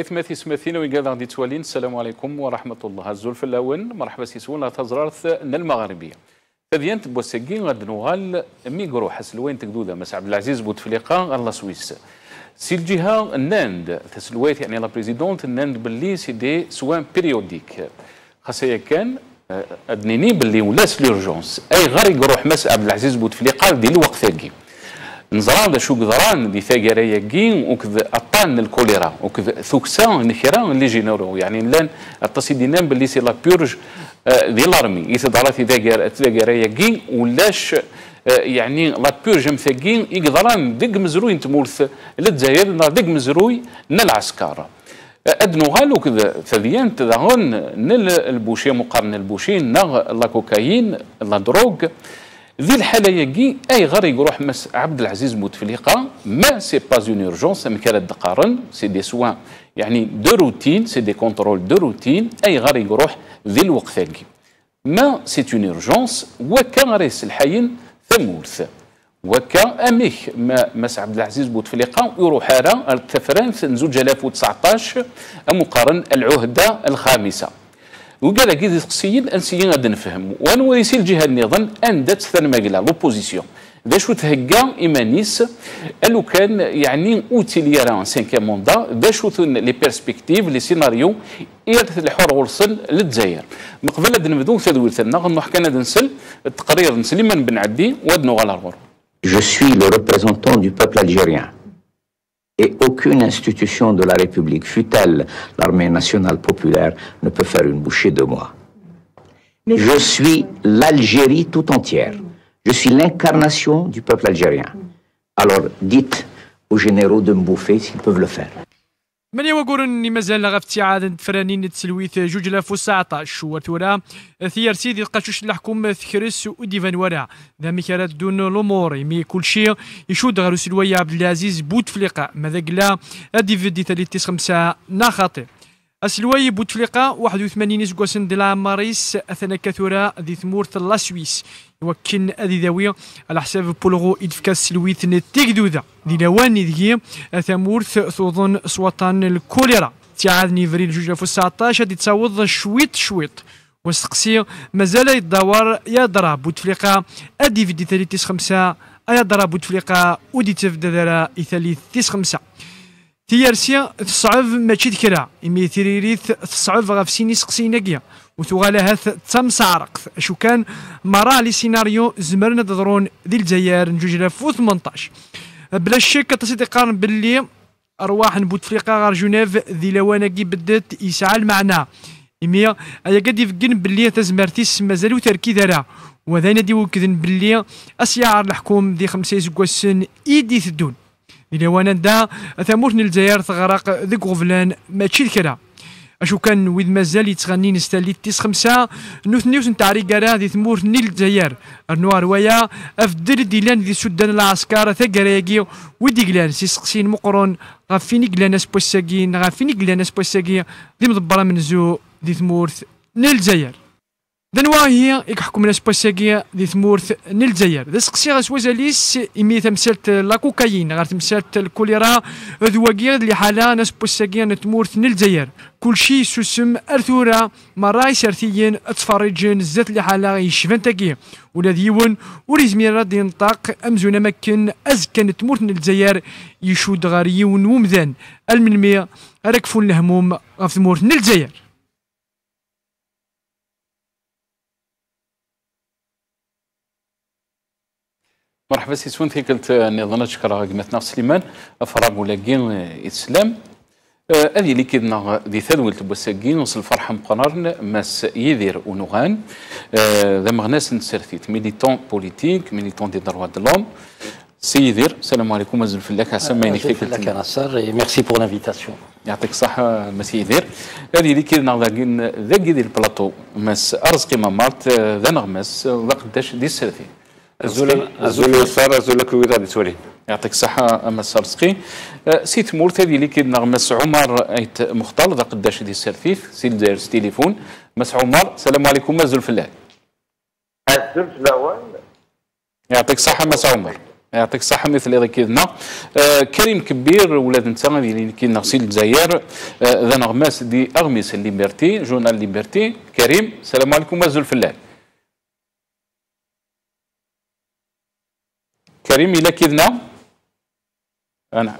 إثماثي سماثين ويقال غادي توالين. السلام عليكم ورحمة الله. الزلف الأول مرحبا سيسون لا تزرارث المغربية تذيان تبوسكين غاد نوغال ميغرو حسلوين تقدودا مس عبد العزيز بوتفليقه الله سويس سي الجهه الناند تسلويت يعني لا بريزيدونت الناند باللي سي دي سوان بيريوديك خاصيا كان ادنيني باللي ولاس لورجونس اي غير يروح مس عبد العزيز بوتفليقه ديال الوقت ثاقي نزران شو قدران دي ثاقريه كين وكذ اطان الكوليرا وكذ ثوكسان نخيران اللي جينورو يعني لان التصيدينان باللي سي لا بيورج دي لارمي يتدارات ثاقريه كين ولاش يعني لا بيورج مثاقين يقدران دق مزروي نتمورث للجزائر دق مزروي العسكر ادنو غالو كذا ثديان تدهون نل البوشي مقارنه البوشي نغ لا كوكايين لا دروغ ذي الحاله يجي اي غير يروح مس عبد العزيز بوتفليقه ما سي با اون اورجونس مكان دقارن سي دي سوان يعني دو روتين سي دي كونترول دو روتين اي غير يروح ذي الوقت ثاقي ما سي اون اورجونس وكان رئيس الحين ثمورث وكا اميك مس عبد العزيز بوتفليقه يروح على التفرانث نزوج 2019 مقارن العهده الخامسه وقال كي تقسيين انسيين غادي نفهم وانا ويسي الجهه النظام اندت ثنماكلا لوبوزيسيون ذا شو تهكا ايمانيس قالوا كان يعني اوتيليرا 5 موندا ذا شو لي بيرسبكتيف لي سيناريو ايرث الحوار ورسل للجزائر من قبل غادي نبداو تدوير ثنا غنروح كان نسل التقرير سليمان بن عدي ودنو غالارغور. Je suis le représentant du peuple algérien et aucune institution de la République, fût-elle l'armée nationale populaire, ne peut faire une bouchée de moi. Je suis l'Algérie tout entière. Je suis l'incarnation du peuple algérien. Alors dites aux généraux de me bouffer s'ils peuvent le faire. من يوقرن مازال غا ابتعاد فرانين تسلويث 2019 وثورة ثيار سيدي قاشوش الحكومة ثكرس وديفان ورا ذا ميكارات دون الأمور مي كل شيء يشود غير سلوية عبد العزيز بوتفليقة ماذا قلا ديفيدي تاليتيس 5 ناخاطي السلوي بوتفليقة 81 سكواسن ديال ماريس اثنا كثورة ذي ثمورث لا سويس يوكن ادي ذاوي على حساب بولغو يدفكا السلويث نتيكدوذا ذي لواني ذي ثمورث ثوظن سوطان الكوليرا تعادني فريل 2019 دي تصاوض شويط وسقسي مازال يدور يضرا بوتفليقة ادي في دي ثالث 5 يضرا بوتفليقة ودي تفدى ثالث 5 تيارسيا تصعب ماشي ذكرى إمي ثريريث تصعب غاف سيني سقسيناكيا وثغالها تمسعرق شو كان مرا لي سيناريو زمرنا تضرون ذي الجزائر نجوج 2018 بلا شك تصيد قارن باللي أرواح بوتفليقة غير جنيف ذي لواناكي بدات يسعى المعنى إمي أيا قد يفقن باللي تزمرتيس مازالو تركيز راه وذانا دي وكذن باللي أسيار الحكوم ذي 5 سكواسن إيدي ثدون إلى وانا دا ثمورتني الجزائر تغرق ذيك غفلان ماشي الكرا اشو كان ويد مازال يتغني نستالي تيس 5 نوثنيوس نتاع كرا ذي ثمورتني الجزائر النوار ويا افدل ديلان ذي سودان العسكر ثقراكي ودي قلان سي سقسين مقرون غافيني قلان اسبوساكين غافيني قلان اسبوساكي ذي مضبره من زو ذي ثمورت الجزائر دنوا هي يحكم ناس بوساكيا دي ثمورث الجزائر ذا سقسي غاس وزاليس إمي تمثلت لا كوكايين غير تمثلت الكوليرا ذواكيا اللي حالا ناس بوساكيا نتمورث الجزائر كلشي سوسم أرثورا مراي سارتيين تفرجن زات اللي حالا يشفن تاكي ولا ديون وريزمير راد ينطاق أمزون مكن أزكى نتمورث الجزائر يشود غير يون ومذان المنمي ركفوا الهموم غف ثمورث الجزائر. مرحبا سي سون ثيكلت نظن شكرا قمتنا سليمان افراغ ولاكين الاسلام هذه اللي كيدنا دي ثدول تبوساكين وصل الفرحه مقرن ماس يدير ونوغان ذا مغناس نسرثيت ميليتون بوليتيك ميليتون دي دروا دو لوم سي يدير السلام عليكم ازل فلاك حسن ماينك ثيكلت لك ناصر ميرسي بور لانفيتاسيون يعطيك الصحه مسي يدير هذه اللي كيدنا ذا ديال البلاطو ماس ارزقي مامارت ذا نغمس ذا قداش دي السرثي أزول يسار أزول كويدا بتولي يعطيك الصحة أما السرسقي سي تمورت هذه اللي كيدنا مس عمر أيت مختار ذا قداش دي السرثيف سي الجزائر تليفون مس عمر السلام عليكم أزول فلاح الزلف الأول يعطيك الصحة مس عمر يعطيك الصحة مثل هذا كيدنا كريم كبير ولاد انت اللي كي نغسل الجزائر ذا نغماس دي اغمس ليبرتي جورنال ليبرتي كريم السلام عليكم مازال فلان كريم الى كيدنا انا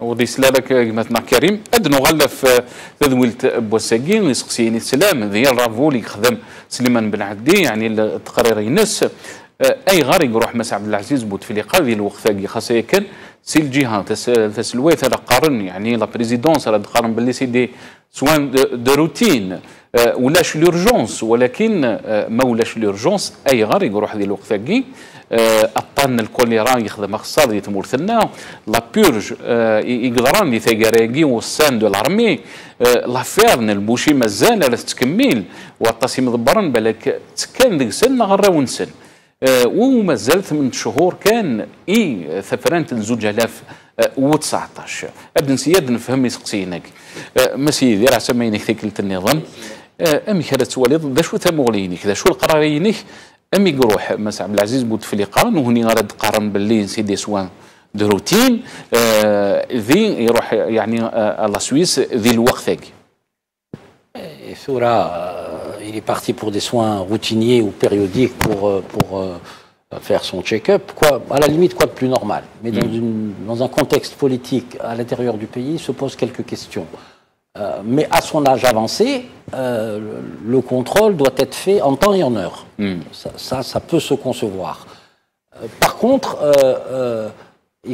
ودي سلالك مثلا كريم ادنو غلف تذويلت بوساكين يسقسيني السلام ديال رافولي خدم سليمان بن عدي يعني التقرير ينس اي غار يروح مس عبد العزيز بوتفليقه ذي الوقت ثاقي خاصه كان سي الجهه تسلويت هذا قارن يعني لا بريزيدونس هذا قارن باللي سي دي سوان دو روتين ولاش لورجونس ولكن ما ولاش لورجونس اي غار يروح ذي الوقت ثاقي الطن الكوليرا يخدم اخصار دي تمورثنا لا بيرج يقدران دي ثاقراكي والسان دو الارمي لافيرن البوشي مازال لا تكمل والطاسي مضبرن بالك تكان ديك سن غرا ونسن ومازال 8 شهور كان ثفرانت 2019 ابن سياد نفهم يسقسينك ما سيدي راه سمينك ثيكلت النظام امي كانت وليد دا شو ثمولينك دا شو القرارينك امي قروح مس عبد العزيز بوتفليقه وهني غاد قارن باللي سيدي سوان دو روتين ذي يروح يعني على سويس ذي الوقت ثاقي il est parti pour des soins routiniers ou périodiques pour faire son check-up, quoi, à la limite, quoi de plus normal. Mais dans un contexte politique à l'intérieur du pays, se posent quelques questions. Mais à son âge avancé, le contrôle doit être fait en temps et en heure. Ça peut se concevoir. Par contre,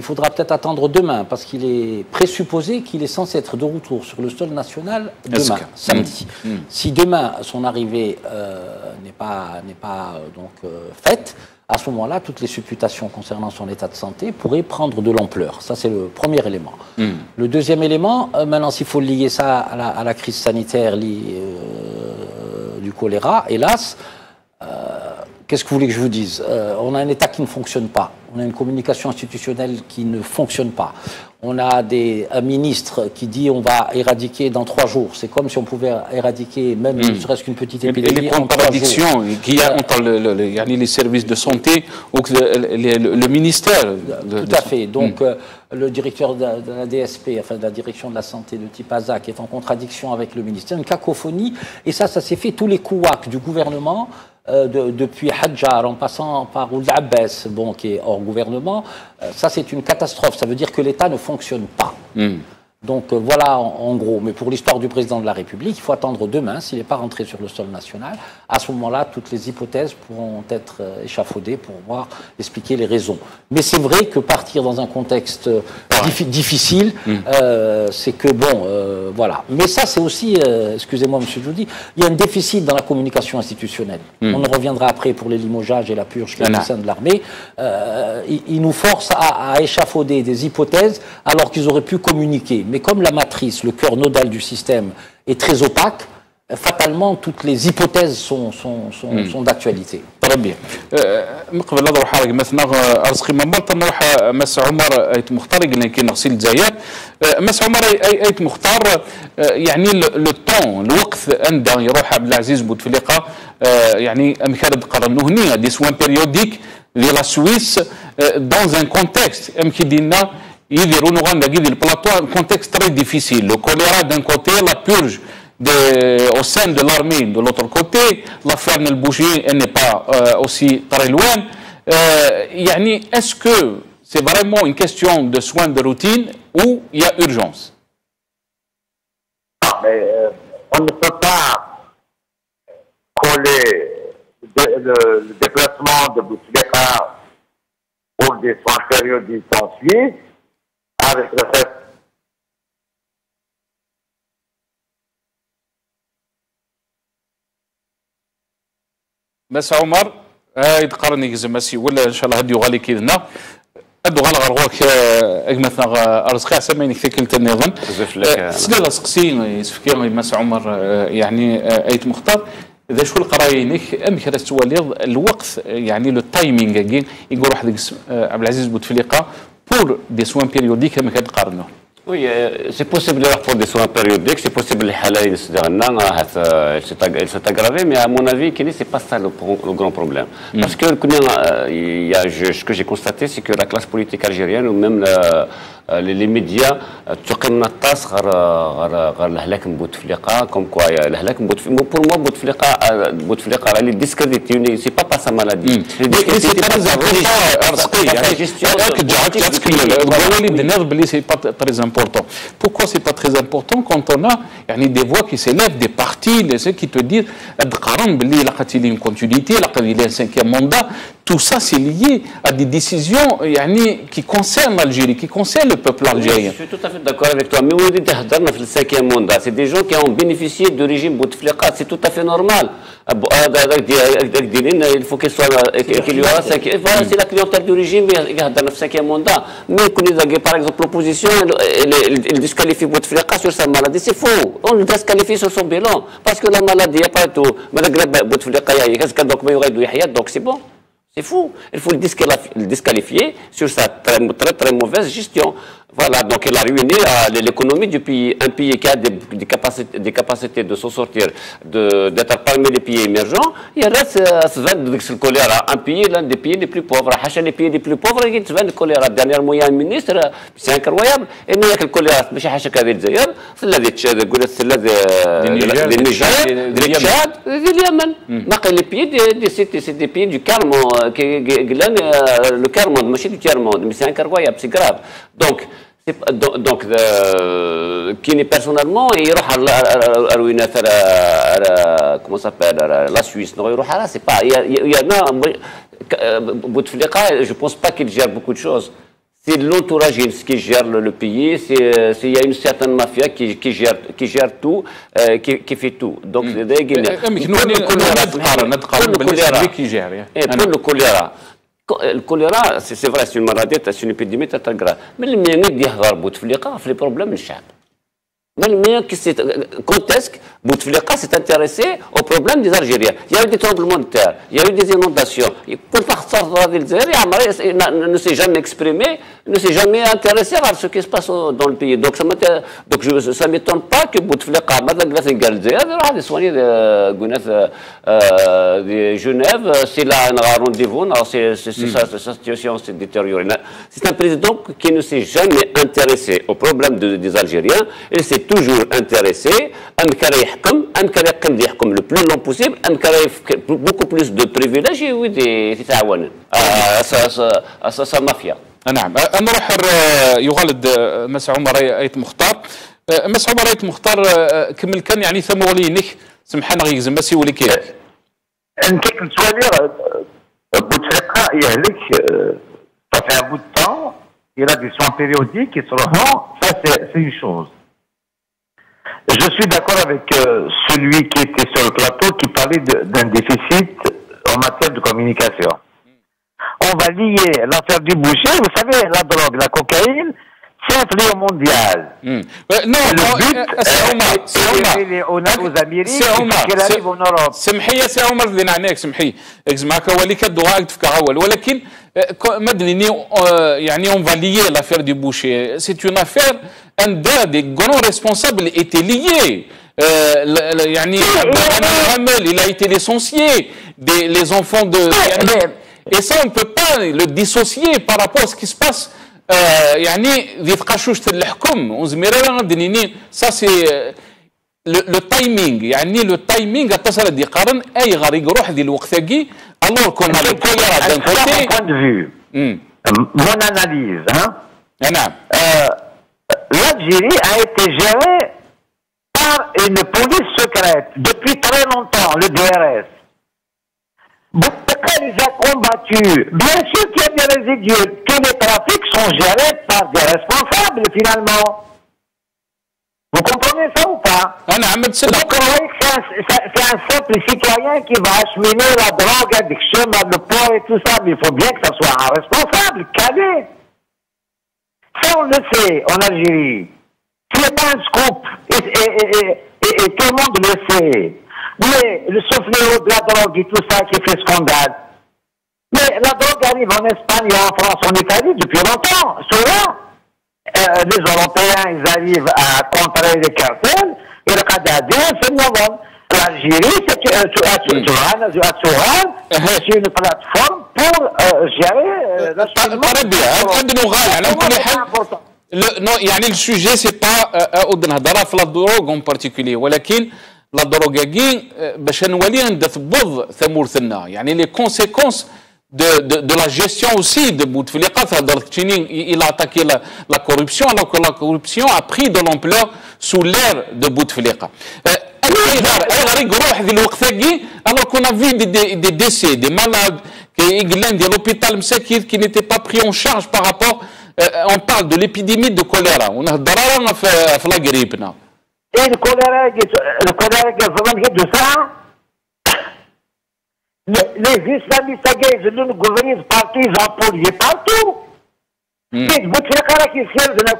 il faudra peut-être attendre demain, parce qu'il est présupposé qu'il est censé être de retour sur le sol national demain, samedi. Si demain son arrivée n'est pas donc faite, à ce moment-là, toutes les supputations concernant son état de santé pourraient prendre de l'ampleur. Ça, c'est le premier élément. Le deuxième élément, maintenant, s'il faut lier ça à la crise sanitaire du choléra, hélas, qu'est-ce que vous voulez que je vous dise? On a un État qui ne fonctionne pas. On a une communication institutionnelle qui ne fonctionne pas. On a un ministre qui dit on va éradiquer dans 3 jours. C'est comme si on pouvait éradiquer même ne serait-ce qu'une petite épidémie. Les contradictions qu'il y a entre les services de santé ou le ministère. Tout à fait. Donc le directeur de la DSP, enfin de la direction de la santé de Tipaza, qui est en contradiction avec le ministère, une cacophonie. Et ça s'est fait tous les couacs du gouvernement. Depuis Hadjar, en passant par Ould Abbas, bon, qui est hors gouvernement, ça c'est une catastrophe. Ça veut dire que l'État ne fonctionne pas. Donc voilà en gros. Mais pour l'histoire du président de la République, il faut attendre demain, s'il n'est pas rentré sur le sol national. À ce moment-là, toutes les hypothèses pourront être échafaudées pour voir, expliquer les raisons. Mais c'est vrai que partir dans un contexte difficile, c'est que bon, voilà. Mais ça c'est aussi, excusez-moi monsieur Joudi, il y a un déficit dans la communication institutionnelle. On en reviendra après pour les limogeages et la purge qui est au sein de l'armée. Il nous force à échafauder des hypothèses alors qu'ils auraient pu communiquer. Mais comme la matrice, le cœur nodal du système est très opaque, fatalement toutes les hypothèses sont d'actualité. Très bien. قبل نروح حاجه مثلا ارزقي ممرت نروح مس عمر ايت مختار قلنا كي نغسل الجزائر مس عمر ايت مختار يعني لو طون الوقت عند يروح عبد العزيز بوتفليقه يعني امكاد قرن هنا دي سوان بيريوديك دي لا سويس dans un contexte ام كي دينا يديروا نغنى كي دير بلاطو un contexte très difficile le choléra d'un côté la purge au sein de l'armée de l'autre côté, l'affaire Nelbouchi n'est pas aussi très loin. Est-ce que c'est vraiment une question de soins de routine ou il y a urgence? On ne peut pas coller le déplacement de Bouteflika pour des soins périodiques en Suisse avec le fait مس عمر يتقارن يكزمسي ولا ان شاء الله هديو غالي كيدنا ادو غال غروك اجمثنا ارزقي سمين كثيك النظام سلا سقسي يسفكي مس عمر يعني ايت مختار اذا شو القراينك ام كرا السواليض الوقت يعني لو تايمينغ يقول واحد عبد العزيز بوتفليقه بور دي سوان بيريوديك ما كتقارنوا Oui, c'est possible de pour des soins périodiques, c'est possible les halal s'est aggravé, mais à mon avis, c'est pas ça le grand problème. Parce que ce que j'ai constaté, c'est que la classe politique algérienne ou même les médias تقيم نطاس غير الهلاك بوتفليقه comme quoi الهلاك بوتفليقه pour moi بوتفليقه راه اللي ديسكريديتي سي با با سا مالادي سي با رزقي يعني سي با très important. Pourquoi c'est pas très important quand on a des voix qui s'élèvent, des partis, ceux qui te disent qu'il y a une continuité, qu'il y a un 5e mandat, tout ça c'est lié à des décisions qui concernent l'Algérie, qui concernent le peuple algérien. Je suis tout à fait d'accord avec toi, mais on dit que le 5e mandat, c'est des gens qui ont bénéficié du régime Bouteflika, c'est tout à fait normal. Il faut qu'il y aura c'est la clientèle du régime qui a dans le 5e mandat. Mais par exemple l'opposition, elle disqualifie Bouteflika sur sa maladie, c'est faux. On le disqualifie sur son bilan, parce que la maladie, il n'y a pas tout. Donc c'est bon. C'est fou. Il faut le disqualifier sur sa très, très, très mauvaise gestion. Voilà, donc il a ruiné l'économie du pays. Un pays qui a des capacités de s'en sortir, d'être parmi les pays émergents, il reste le choléra. Un pays, l'un des pays les plus pauvres. Les pays les plus pauvres, il y a le choléra. Dernièrement, il y a un ministre, c'est incroyable. Et il y a le choléra. Mais je sais pas si c'est le Tchad, c'est le Niger, le Tchad, le Yémen. Les pays, c'est des pays du Carmon, le Carmon, mais du Tiers-Monde. Mais c'est incroyable, c'est grave. Donc, qui n'est personnellement, il y a comment ça s'appelle, la Suisse, non, c'est pas, il y en a, Bouteflika, je ne pense pas qu'il gère beaucoup de choses. C'est l'entourage qui gère le pays, il y a une certaine mafia qui gère tout, qui fait tout. Donc, le choléra. Le choléra, c'est vrai, c'est une maladie, c'est une épidémie très grave. Mais le mien dit que Bouteflika a fait les problèmes du chab. Mais le mien, quand est-ce que Bouteflika s'est intéressé aux problèmes des Algériens? Il y a eu des tremblements de terre, il y a eu des inondations. Pour sortir d'Algérie, il ne s'est jamais exprimé, ne s'est jamais intéressé à ce qui se passe dans le pays. Donc ça ne m'étonne pas que Bouteflika, il a des soignés de Genève, s'il a un rendez-vous, sa situation s'est détériorée. C'est un président qui ne s'est jamais intéressé aux problèmes des Algériens. Il s'est toujours intéressé à le plus long possible, à beaucoup plus de privilèges à sa mafia. نعم أنا راح يغالد مس عمر أيت مختار مس عمر أيت مختار كمل كان ثمولينك سمحنا غيزم مسي ولي كيف نكيك نسوالي بوتفليقة يهلك ça fait un bout de temps il a des soins périodiques qui se rend ça c'est une chose. Je suis d'accord avec celui qui était sur le plateau qui parlait d'un déficit en matière de communication. On va lier l'affaire du boucher, vous savez, la drogue, la cocaïne, c'est un fléau mondial. Non, le but, c'est les honneurs aux Américains qu'elle arrive en Europe. سمحي يا سي عمر اللي نعناك سمحي معك وليك الدعاء تفكر أول ولكن مدني on va lier l'affaire du boucher. C'est une affaire, un des grands responsables était lié. Il a été licencié, les enfants de... Et ça, on ne peut pas le dissocier par rapport à ce qui se passe. Ça, c'est le timing. Le timing, alors qu'on a le choléra d'un côté. Mon point de vue, mon analyse, l'Algérie a été gérée par une police secrète depuis très longtemps, le DRS. Bouteflika les a combattus. Bien sûr qu'il y a des résidus. Tous les trafics sont gérés par des responsables, finalement. Vous comprenez ça ou pas? Donc, c'est un simple citoyen qui va acheminer la drogue avec le chemin, le port et tout ça. Mais il faut bien que ça soit un responsable, calé. Ça, on le sait en Algérie. Ce n'est pas un scoop. Et tout le monde le sait. Mais le fléau de la drogue et tout ça qui fait scandale. Mais la drogue arrive en Espagne, en France, en Italie depuis longtemps. Souvent, les Européens, ils arrivent à contrer les cartels, et le Qadadien, c'est le l'Algérie, c'est une plateforme pour gérer l'acheminement. يعني السوجي سي با اود نهضر في لا دروغ اون بارتيكولي ولكن لا دروغاكين باش نولي نثبض ثمورثنا يعني لي كونسيكونس de la gestion aussi de Bouteflika. Il a attaqué la corruption alors que la corruption a pris de l'ampleur sous l'ère de Bouteflika. Alors qu'on a vu des décès, des malades, de l'hôpital qui n'étaient pas pris en charge par rapport, on parle de l'épidémie de choléra. On a fait la grippe. Et le choléra, de ça, les islamistes gays, nous gouvernent partout, ils ont pollué partout. Et Bouteflika qui sert de la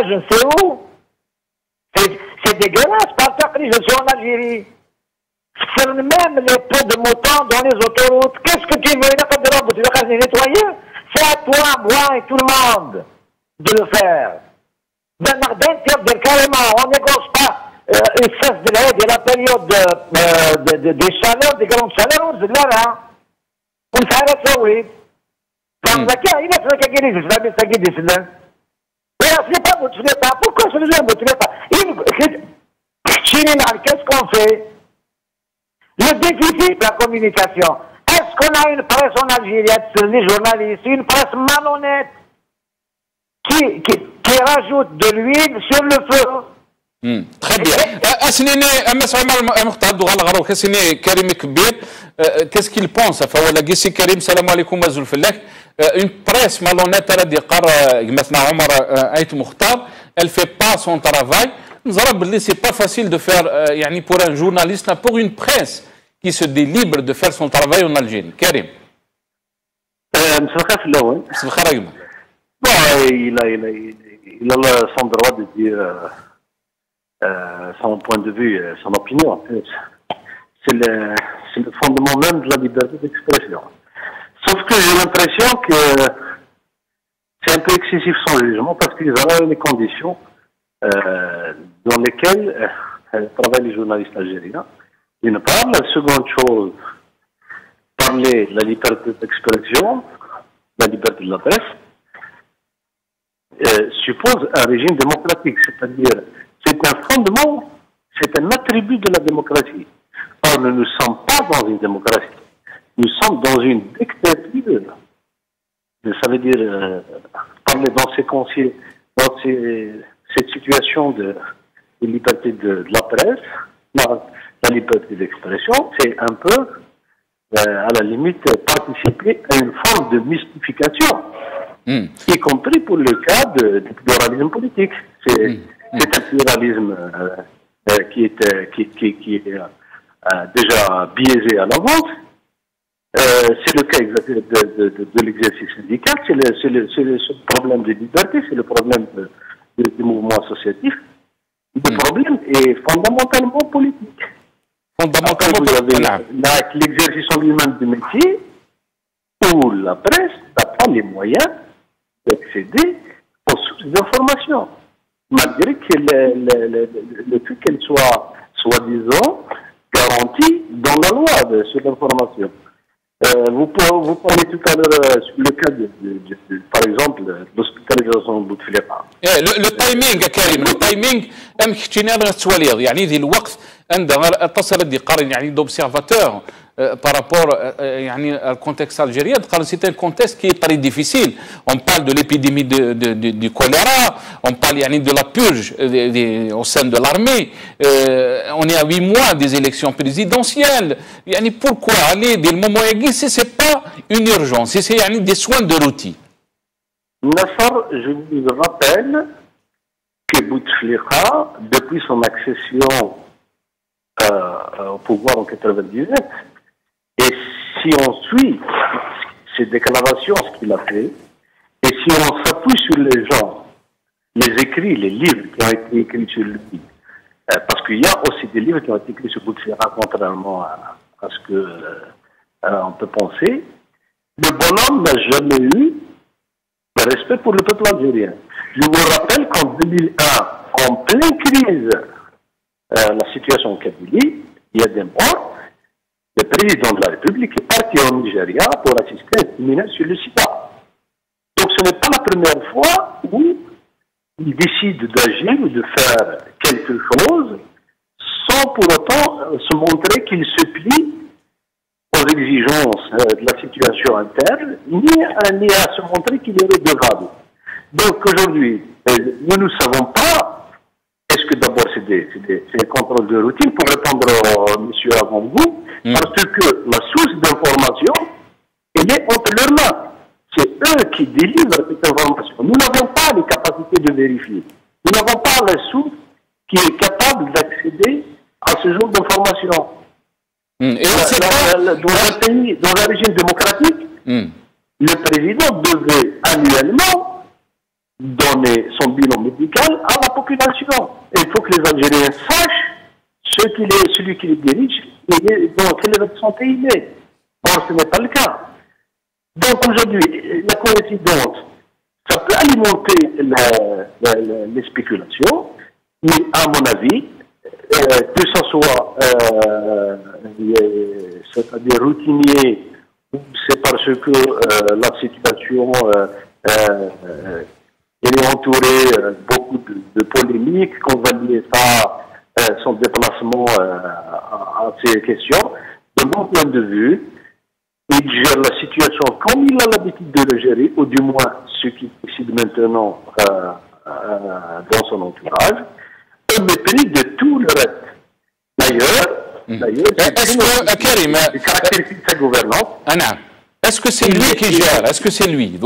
je ne sais où. C'est dégueulasse, partout je suis en Algérie. C'est même les pots de moutons dans les autoroutes. Qu'est-ce que tu veux les nettoyer? C'est à toi, moi et tout le monde de le faire. Carrément, on négocie pas. Il cesse de l'aide et la période des chaleurs, des grandes chaleurs, on se dit là. On s'arrête là, oui. Quand il a fait la guérison, c'est pas Bouteflika. Pourquoi c'est le Bouteflika? Qu'est-ce qu'on fait? Le déficit de la communication. Est-ce qu'on a une presse en Algérie, les journalistes, une presse malhonnête qui rajoute de l'huile sur le feu? Très bien. Qu'est-ce qu'il pense? Une presse malhonnête, elle ne fait pas son travail. C'est pas facile de faire pour un journaliste, pour une presse qui se dit libre de faire son travail en Algérie. Karim. Il a son droit de dire son point de vue, son opinion. C'est le fondement même de la liberté d'expression. Sauf que j'ai l'impression que c'est un peu excessif son jugement parce qu'ils ont les conditions dans lesquelles travaillent les journalistes algériens. D'une part, la seconde chose, parler de la liberté d'expression, la liberté de la presse, suppose un régime démocratique, c'est-à-dire c'est un fondement, c'est un attribut de la démocratie. Or, nous ne sommes pas dans une démocratie. Nous sommes dans une dictature. Ça veut dire, parler dans cette situation de liberté de la presse, la liberté d'expression, c'est un peu, à la limite, participer à une forme de mystification, y compris pour le cas du pluralisme politique. C'est un pluralisme qui est déjà biaisé à l'avance. C'est le cas de l'exercice syndical, c'est le problème de liberté, c'est le problème du mouvement associatif. Le problème est fondamentalement politique. Fondamentalement politique. L'exercice en lui-même du métier, où la presse n'a pas les moyens d'accéder aux sources d'information. Malgré que le fait qu'elle soit, soi-disant, garantie dans la loi sur l'information. Vous parlez tout à l'heure sur le cas par exemple, de l'hospitalisation de Bouteflika. Le timing, Karim, le timing, يعني ذي الوقت عندما اتصل بقرن يعني d'observateurs par rapport au contexte algérien, c'est un contexte qui est très difficile. On parle de l'épidémie du choléra, on parle de la purge au sein de l'armée, on est à 8 mois des élections présidentielles. Pourquoi aller dès le moment où si ce n'est pas une urgence, si c'est des soins de routine? Nassar, je vous rappelle que Bouteflika, depuis son accession au pouvoir en 1999, et si on suit ses déclarations, ce qu'il a fait, et si on s'appuie sur les gens, les écrits, les livres qui ont été écrits sur lui, parce qu'il y a aussi des livres qui ont été écrits sur Bouteflika, contrairement à ce que on peut penser, le bonhomme n'a jamais eu respect pour le peuple algérien. Je vous rappelle qu'en 2001, en pleine crise, la situation en Kabylie, il y a des morts. Le président de la République est parti au Nigeria pour assister à un séminaire sur le sida. Donc ce n'est pas la première fois où il décide d'agir ou de faire quelque chose sans pour autant se montrer qu'il se plie aux exigences de la situation interne, ni à se montrer qu'il est redevable. Donc aujourd'hui, nous ne savons pas, est-ce que d'abord c'est des contrôles de routine, pour répondre au monsieur avant vous, parce que la source d'information, elle est entre leurs mains. C'est eux qui délivrent cette information. Nous n'avons pas les capacités de vérifier. Nous n'avons pas la source qui est capable d'accéder à ce genre d'information. Dans un régime démocratique, le président devait annuellement donner son bilan médical à la population. Et il faut que les Algériens sachent celui qui les dirige, dans quel état de santé il est. Or, ce n'est pas le cas. Donc aujourd'hui, la coïncidence, ça peut alimenter les spéculations, mais à mon avis, que ce soit c'est-à-dire routinier, ou c'est parce que la situation elle est entourée beaucoup de polémiques, qu'on va lier ça, son déplacement à ces questions. De mon point de vue, il gère la situation comme il a l'habitude de le gérer, ou du moins ce qui décide maintenant dans son entourage, au mépris de tout le reste. D'ailleurs, c'est Karim, caractéristique de sa gouvernance. Est-ce que c'est lui qui gère? Est-ce que c'est lui?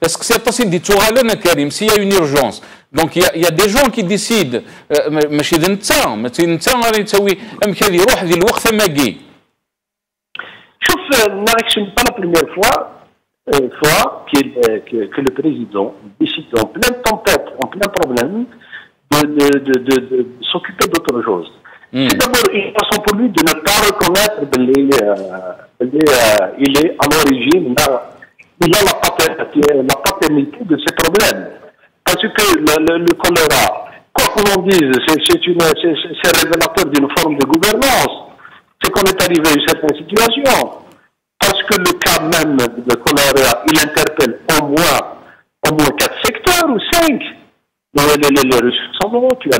Est-ce que c'est possible de dire, Karim, s'il y a une urgence, donc il y a des gens qui décident, ماشي انت غادي تسوي كذا يروح ذي الوقت ما جي. Sauf, ce n'est pas la première fois que le président décide en pleine tempête, en plein problème, de s'occuper d'autre chose. C'est d'abord une façon pour lui de ne pas reconnaître il est à l'origine, il a la paternité de ces problèmes. Parce que le choléra, quoi qu'on en dise, c'est révélateur d'une forme de gouvernance. C'est qu'on est arrivé à une certaine situation. Parce que le cas même de choléra, il interpelle au moins 4 secteurs ou 5. Les ressources en eau, tu as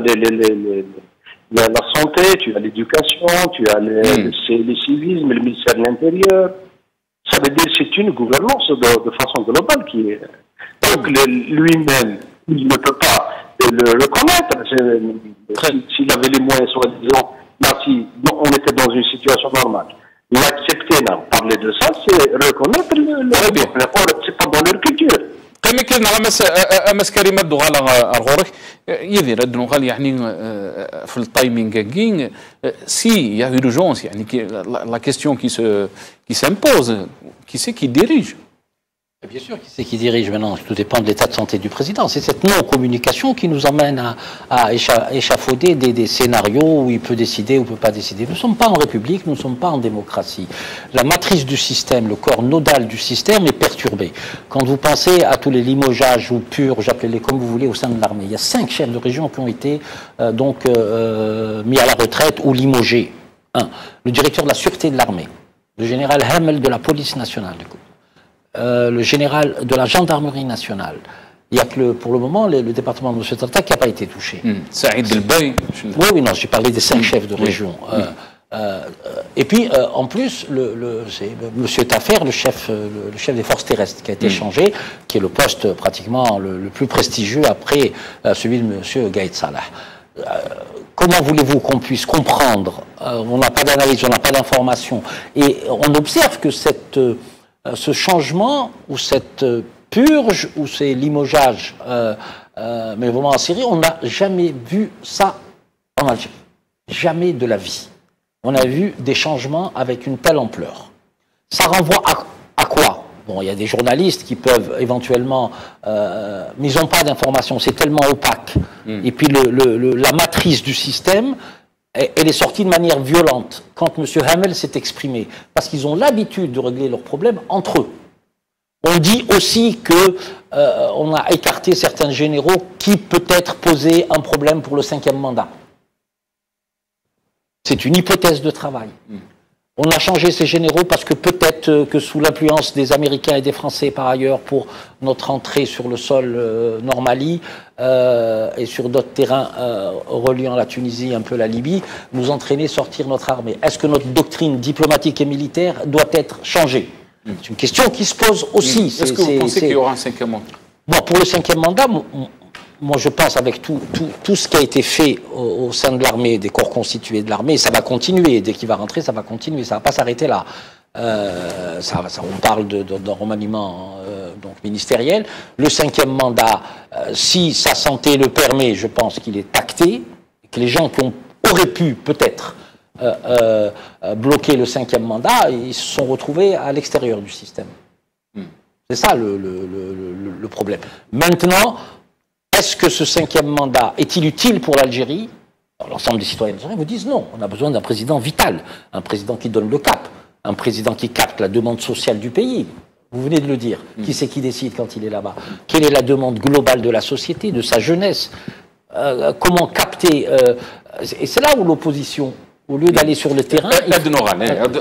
la santé, tu as l'éducation, tu as le civisme, le ministère de l'Intérieur. Ça veut dire que c'est une gouvernance de façon globale qui est... Donc lui-même, il ne peut pas le reconnaître. S'il avait les moyens, soi-disant, si on était dans une situation normale. L'accepter, parler de ça, c'est reconnaître le problème. Or, c'est pas dans leur culture. كما كان امس كريمه دوغال ارغورك يدير الدنوغال يعني في التايمينغ سي يا urgence يعني la question qui s'impose qui c'est qui dirige? Bien sûr, qui c'est qui dirige maintenant? Tout dépend de l'état de santé du président. C'est cette non-communication qui nous amène à échafauder des scénarios où il peut décider ou ne peut pas décider. Nous ne sommes pas en République, nous ne sommes pas en démocratie. La matrice du système, le corps nodal du système est perturbé. Quand vous pensez à tous les limogeages ou purges, appelez-les comme vous voulez, au sein de l'armée, il y a 5 chefs de région qui ont été mis à la retraite ou limogés. 1. Le directeur de la sûreté de l'armée, le général Hamel de la police nationale, du coup. Le général de la gendarmerie nationale. Il n'y a que pour le moment le département de M. Tata qui n'a pas été touché. Saïd Elbaï. Oui, non, j'ai parlé des 5 chefs de région. Et puis, en plus, c'est M. Tafer, le chef des forces terrestres, qui a été changé, qui est le poste pratiquement le plus prestigieux après celui de M. Gaïd Salah. Comment voulez-vous qu'on puisse comprendre? On n'a pas d'analyse, on n'a pas d'information. Et on observe que ce changement ou cette purge ou ces limogeages, mais vraiment en Syrie, on n'a jamais vu ça en Algérie. Jamais de la vie. On a vu des changements avec une telle ampleur. Ça renvoie à quoi? Bon, il y a des journalistes qui peuvent éventuellement... mais ils n'ont pas d'informations, c'est tellement opaque. Et puis la matrice du système... Elle est sortie de manière violente quand M. Hamel s'est exprimé, parce qu'ils ont l'habitude de régler leurs problèmes entre eux. On dit aussi que on a écarté certains généraux qui peut-être posaient un problème pour le 5e mandat. C'est une hypothèse de travail. On a changé ces généraux parce que peut-être que sous l'influence des Américains et des Français par ailleurs pour notre entrée sur le sol Normali et sur d'autres terrains reliant la Tunisie, un peu la Libye, nous entraîner sortir notre armée. Est-ce que notre doctrine diplomatique et militaire doit être changée? C'est une question qui se pose aussi. Est-ce que vous pensez qu'il y aura un 5e mandat? Bon, pour le 5e mandat, moi je pense avec tout ce qui a été fait au sein de l'armée, des corps constitués de l'armée, ça va continuer. Dès qu'il va rentrer, ça va continuer. Ça ne va pas s'arrêter là. On parle d'un remaniement donc ministériel. Le 5e mandat, si sa santé le permet, je pense qu'il est acté. Que les gens qui auraient pu peut-être bloquer le 5e mandat, ils se sont retrouvés à l'extérieur du système. C'est ça le problème. Maintenant, est-ce que ce 5e mandat est-il utile pour l'Algérie? L'ensemble des citoyens algériens vous disent non. On a besoin d'un président vital, un président qui donne le cap, un président qui capte la demande sociale du pays. Vous venez de le dire. Qui c'est qui décide quand il est là-bas? Quelle est la demande globale de la société, de sa jeunesse? Comment capter et c'est là où l'opposition, au lieu d'aller sur le terrain...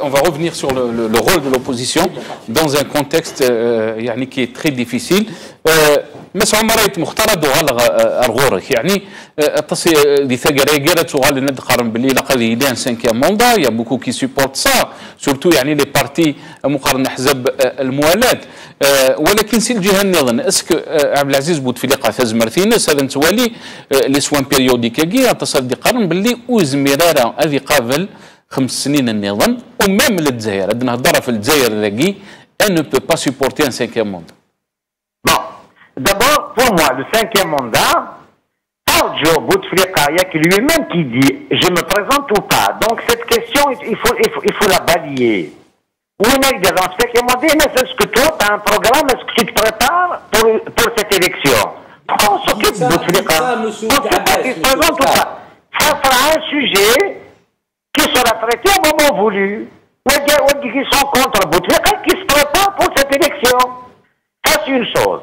On va revenir sur le rôle de l'opposition dans un contexte qui est très difficile. مسعى مريت مختلط وغلق الغورك يعني تصي دي ثقري قالت وغال ندقارن باللي لقد يدان 5e موندا يا بوكو كي سيبورت سا سورتو يعني لي بارتي مقارنه حزب الموالاه ولكن سي الجهه النظن اسك عبد العزيز بوتفليقه فاز مرثينس هذا نتوالي لي سوان بيريوديك كي تصل دي قارن باللي وزميراره هذه قابل 5 سنين النظام ومام للجزائر عندنا هضره في الجزائر ذاكي ان نو بو با سيبورتي ان 5e موندا. D'abord, pour moi, le 5e mandat, Joe Bouteflika, il y a que lui-même qui dit « je me présente ou pas ». Donc cette question, il faut la balayer. Oui, mais dans le 5e mandat, est-ce que toi, tu as un programme, est-ce que tu te prépares pour cette élection? Pourquoi on s'occupe de Bouteflika? On ne sait pas qu'il se présente ou pas. Ça sera un sujet qui sera traité au moment voulu. Qui sont contre Bouteflika, qui se préparent pour cette élection. Ça, c'est une chose.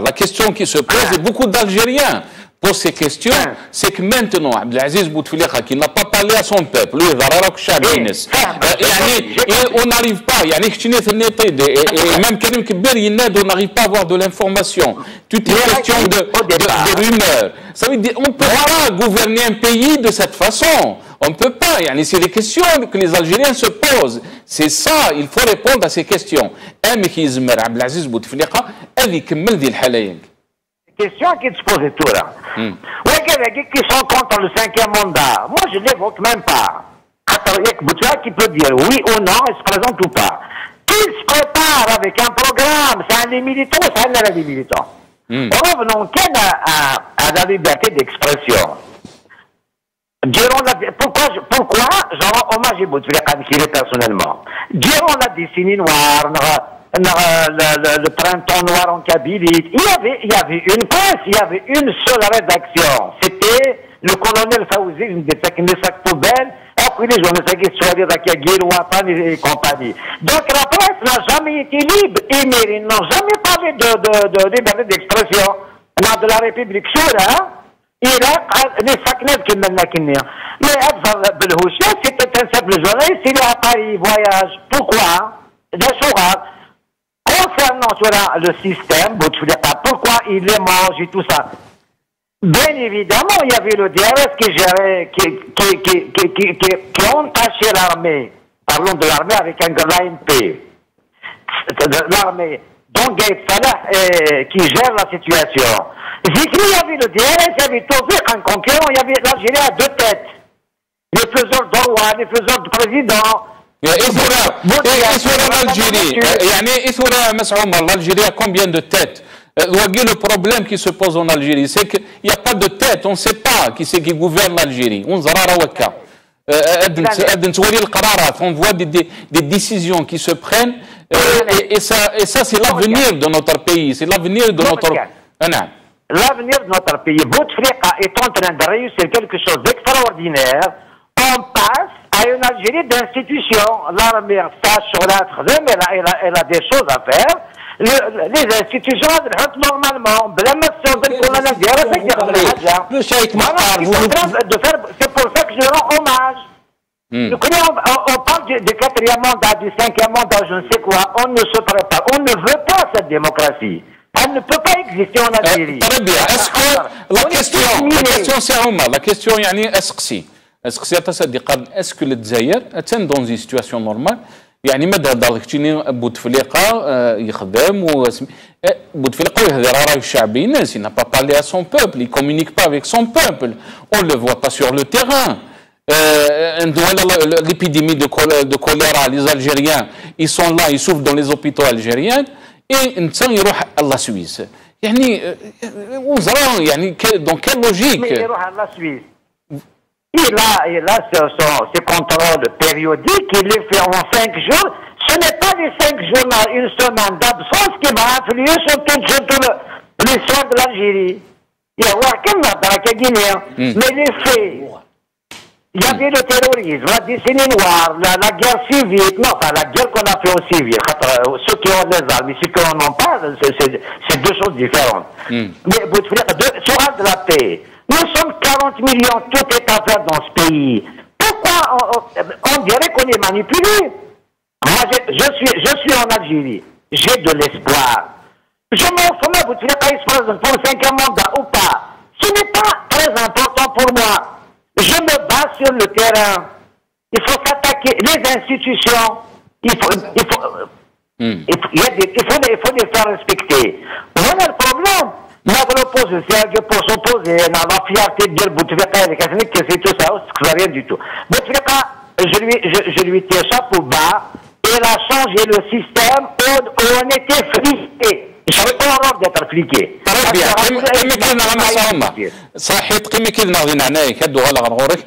La question qui se pose, et beaucoup d'Algériens posent ces questions, c'est que maintenant, Abdelaziz Bouteflika, qui n'a pas parlé à son peuple, lui, on n'arrive pas, et même Karim Kibir, on n'arrive pas à avoir de l'information. Toutes les questions de rumeurs. Ça veut dire, on ne peut pas gouverner un pays de cette façon. On ne peut pas. C'est les questions que les Algériens se posent. C'est ça, il faut répondre à ces questions. Abdelaziz Bouteflika, qui se posent tout là. Qui sont contre le 5e mandat. Moi, je ne l'évoque même pas. Qui peut dire oui ou non, il se présente ou pas. Qu'il se prépare avec un programme, c'est un des militants, c'est un des militants. Revenons à la liberté d'expression. Pourquoi je rends hommage à Bouteflika personnellement? Durant la décennie noire, le printemps noir en Kabylie, il y avait une presse, il y avait une seule rédaction. C'était le colonel Fawzi, une des sacs poubelles, et puis les journalistes qui sont allés à et compagnie. Donc la presse n'a jamais été libre, et ils n'ont jamais parlé de liberté d'expression. De la République souveraine, les Sakneb qui mènent la Kenya. Mais Abzal Belhouchia, c'était un simple journaliste, il est à Paris, voyage. Pourquoi? Concernant le système, pourquoi il les mange et tout ça? Bien évidemment, il y avait le DRS qui gérait, qui ont taché l'armée. Parlons de l'armée avec un l'ANP. L'armée. Donc, Gaïd Salah qui gère la situation. Zikri, il y avait le DRS, il y avait Tawfiq, un concurrent, il y avait l'Algérie à 2 têtes. Les faiseurs de roi, les faiseurs de président. L'Algérie a combien de têtes? Le problème qui se pose en Algérie, c'est qu'il n'y a pas de tête, on ne sait pas qui c'est qui gouverne l'Algérie. On voit des décisions qui se prennent, et ça c'est l'avenir de notre pays, c'est l'avenir de notre... L'avenir de notre pays. Bouteflika est en train de réussir quelque chose d'extraordinaire. On passe à une Algérie d'institutions. L'armée, elle a des choses à faire. Les institutions, normalement, c'est pour ça que je rends hommage. On parle du 4e mandat, du 5e mandat, je ne sais quoi. On ne se prépare. On ne veut pas cette démocratie. Elle ne peut pas exister en Algérie. Très bien. Est-ce que la question, يعني اسقسي تصدق est-ce que الجزائر اتن dans une situation normale يعني ماذا دارك تشيني بوتفليقه يخدم بوتفليقه يهضر راه الشعبي الناس il n'a pas parlé à son peuple, il communique pas avec son peuple, on le voit pas sur le terrain. L'épidémie de choléra, les Algériens ils sont là, ils souffrent dans les hôpitaux algériens et نتا يروح à la Suisse. يعني وزرا يعني dans quelle logique il يروح à la Suisse. Il a ce contrôle périodique, il les fait en 5 jours. Ce n'est pas les 5 jours, une semaine d'absence qui va influer sur tout l'histoire de l'Algérie. Il y a un Guinée, mais les faits, il y avait le terrorisme, la décennie noire, la guerre civile, non, enfin la guerre qu'on a fait au civil, ceux qui ont des armes, ceux qui n'en ont pas, c'est deux choses différentes. Mais sur de la paix, nous sommes 40 millions, tout est à faire dans ce pays. Pourquoi on dirait qu'on est manipulé? Moi, je suis en Algérie, j'ai de l'espoir. Je m'en fous, mais Bouteflika il se présente pour le 5e mandat ou pas. Ce n'est pas très important pour moi. Je me bats sur le terrain. Il faut s'attaquer les institutions. Il faut les faire respecter. Voilà le problème. L'opposition, pour s'opposer à la fierté de Bouteflika, c'est tout ça, c'est rien du tout. Bouteflika, je lui tire chapeau bas. Il a changé le système où on était fliqué. Je pas envie d'être fliqué. صحيح قيمة كذا ناغدين عنايك هادو غالا غنغورك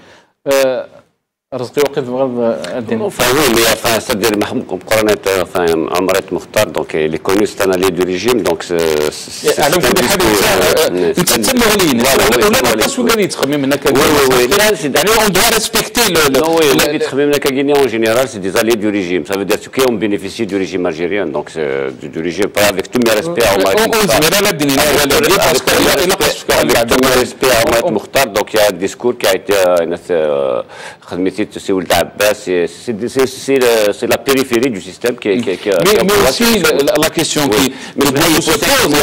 رزقي وقت بغض الدين. Enfin oui, mais enfin c'est-à-dire Mahmoud Kouranet, enfin Amret Mokhtar, donc il est connu, c'est un allié du régime, donc c'est على كل حال انت تسمعوني ولا تاسو قال يتخمم منك يعني on doit respecter le يتخمم منك Guinée en général, c'est des alliés du régime, ça veut dire ceux qui ont bénéficié du régime algérien, donc du régime, pas avec tout mes respects à Amret Mokhtar, donc il y a un discours qui a été c'est la périphérie du système qui mais aussi la question qui se pose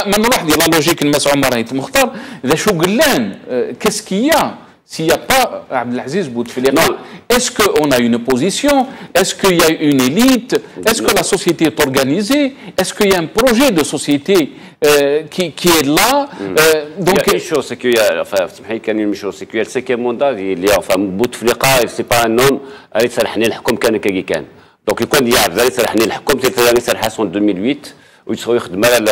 ما نروح ديال لا لوجيك المسعود مريت مختار اذا شو قلان qu'est-ce qu'il y a s'il n'y a pas Abdelaziz Bouteflika, est-ce qu'on a une opposition? Est-ce qu'il y a une élite? Est-ce que la société est organisée? Est-ce qu'il y a un projet de société qui est là? Donc, il y a une chose, c'est qu'il y a, enfin, c'est qu'il y a le 5e mandat, il y a, enfin, Bouteflika, c'est pas un homme, il s'alhani l'hkoum kana kagi kan. Donc, il y a Abdelaziz s'alhani l'hkoum, c'est le s'alhas en 2008. ويتصور يخدم على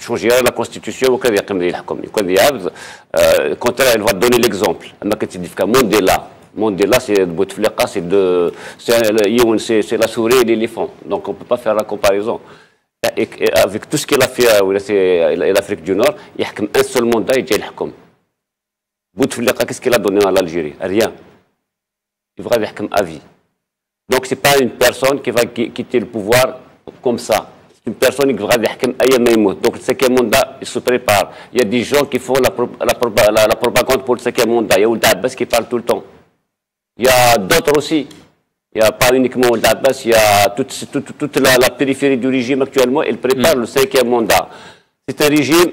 تشونجي la constitution وكذا يقيم يحكم يكون يعبد كونت elle va donner l'exemple اما كتدي في Mandela c'est Bouteflika c'est la souris et l'éléphant donc on peut pas faire la comparaison et avec tout ce qu'il a fait l'Afrique du Nord يحكم un seul mandat يجي يحكم Bouteflika qu'est-ce qu'il a donné à l'Algérie? Rien. Il va يحكم à vie. Donc c'est pas une personne qui va quitter le pouvoir comme ça. C'est une personne qui va dire donc le 5e mandat, il se prépare. Il y a des gens qui font la propagande pour le 5e mandat. Il y a Ould Abbas qui parle tout le temps. Il y a d'autres aussi. Il n'y a pas uniquement Ould Abbas, il y a toute la périphérie du régime actuellement, il prépare le 5e mandat. C'est un régime